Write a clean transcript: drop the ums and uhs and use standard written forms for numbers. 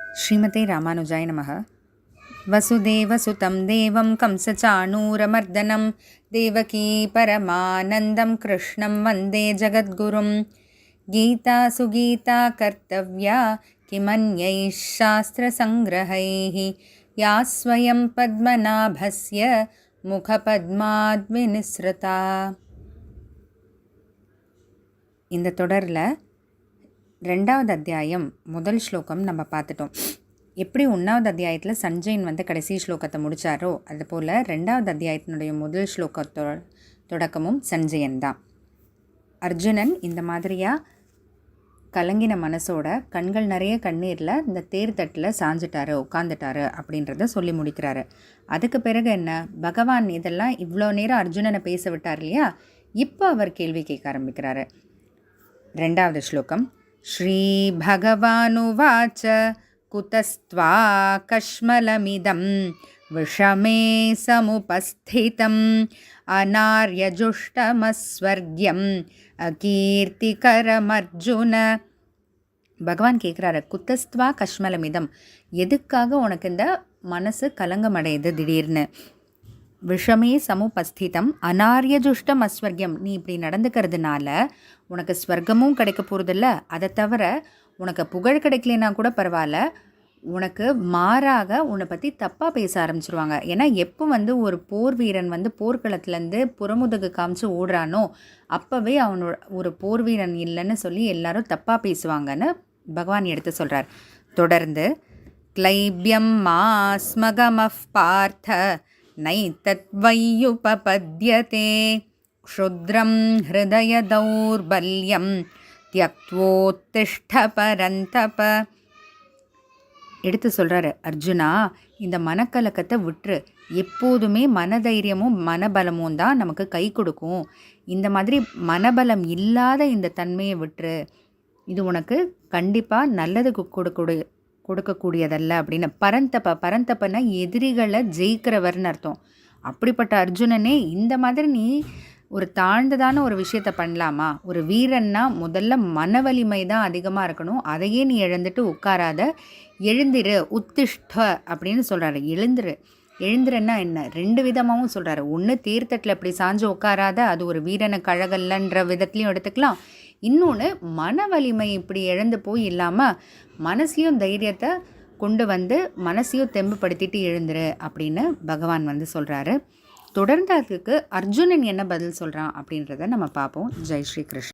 ஸ்ரீமதே ராமானுஜாய நமः. வசுதேவசுதம் தேவம் கம்சச்சாணூரமர்தனம் தேவகீ பரமானந்தம் கிருஷ்ணம் வந்தே ஜகத்குரும். கீதா சுகீதா கர்த்தவ்யா கிமன்யைः சாஸ்திரசங்கிரகைः யா ஸ்வயம் பத்மநாபஸ்ய முகபத்மாத்விநிஸ்ருதா. இந்த தொடரில் 2வது அத்தியாயம் முதல் ஸ்லோகம் நம்ம பார்த்துட்டோம். எப்படி 1வது அத்தியாயத்தில் சஞ்சயன் கடைசி ஸ்லோகத்தை முடித்தாரோ அதுபோல் 2வது அத்தியாயத்தினுடைய முதல் ஸ்லோகத்தோட தொடக்கமும் சஞ்சயன் தான். அர்ஜுனன் இந்த மாதிரியாக கலங்கின மனசோட கண்கள் நிறைய கண்ணீரில் இந்த தேர்தட்டில் சாஞ்சிட்டாரு, உட்காந்துட்டாரு அப்படின்றத சொல்லி முடிக்கிறாரு. அதுக்கு பிறகு என்ன, பகவான் இதெல்லாம் இவ்வளோ நேரம் அர்ஜுனனை பேச விட்டார் இல்லையா, இப்போ அவர் கேள்வி கேட்க ஆரம்பிக்கிறாரு. 2வது ஸ்லோகம். ஸ்ரீ பகவானுவாச்ச குதஸ்த்வா கஷ்மலமிதம் விஷமே சமுபஸ்திதம் அநார்யஜுஷ்டமஸ்வர்க்யம் அகீர்த்திகரமர்ஜுன. பகவான் கேட்குறாரு, குதஸ்த்வா கஷ்மலமிதம், எதுக்காக உனக்கு இந்த மனசு கலங்கமடையுது திடீர்னு? விஷமே சமுபஸ்திதம் அநார்யஜுஷ்டம் அஸ்வர்க்யம், நீ இப்படி நடந்துக்கிறதுனால உனக்கு ஸ்வர்க்கமும் கிடைக்க போகிறதில்ல, அதை தவிர உனக்கு புகழ் கிடைக்கலனா கூட பரவாயில்ல, உனக்கு மாறாக உன்னை பற்றி தப்பாக பேச ஆரம்பிச்சிருவாங்க. ஏன்னா எப்போ ஒரு போர் வீரன் போர்க்களத்துலேருந்து புறமுதுகு காமிச்சு ஓடுறானோ அப்போவே அவனோட ஒரு போர் வீரன் இல்லைன்னு சொல்லி எல்லாரும் தப்பாக பேசுவாங்கன்னு பகவான் எடுத்து சொல்கிறார். தொடர்ந்து க்ளைப்யம் மாஸ்மகமஃப் பார்த்த நைதத்வையுபபத்யதே க்ஷுத்ரம் ஹிருதய தௌர்பல்யம் த்யக்த்வோத்திஷ்ட பரந்தப. எடுத்து சொல்கிறாரு, அர்ஜுனா, இந்த மனக்கலக்கத்தை விட்டுரு. எப்போதுமே மனதைரியமும் மனபலமும் தான் நமக்கு கை கொடுக்கும். இந்த மாதிரி மனபலம் இல்லாத இந்த தன்மையை விட்டுரு. இது உனக்கு கண்டிப்பாக நல்லதுக்கு கொடுக்கக்கூடியதல்ல அப்படின்னு. பரந்தப்பனா எதிரிகளை ஜெயிக்கிறவர்னு அர்த்தம். அப்படிப்பட்ட அர்ஜுனனே இந்த மாதிரி நீ ஒரு தாழ்ந்ததான ஒரு விஷயத்தை பண்ணலாமா? ஒரு வீரன்னா முதல்ல மன வலிமை தான் அதிகமாக இருக்கணும். அதையே நீ இழந்துட்டு உட்காராத, எழுந்திரு, உத்திஷ்ட அப்படின்னு சொல்கிறாரு. எழுந்துருன்னா என்ன, 2 விதமாகவும் சொல்கிறாரு. ஒன்று, தீர்த்தட்டில் இப்படி சாஞ்சு உட்காராத, அது ஒரு வீரனை கழகல்லன்ற விதத்துலையும் எடுத்துக்கலாம். இன்னொன்று, மன வலிமை இப்படி இழந்து போய் இல்லாமல் மனசையும் தைரியத்தை கொண்டு மனசையும் தெம்புப்படுத்திட்டு எழுந்துரு அப்படின்னு பகவான் சொல்கிறாரு. தொடர்ந்து அதுக்கு அர்ஜுனன் என்ன பதில் சொல்கிறான் அப்படின்றத நம்ம பார்ப்போம். ஜெய் ஸ்ரீ கிருஷ்ணன்.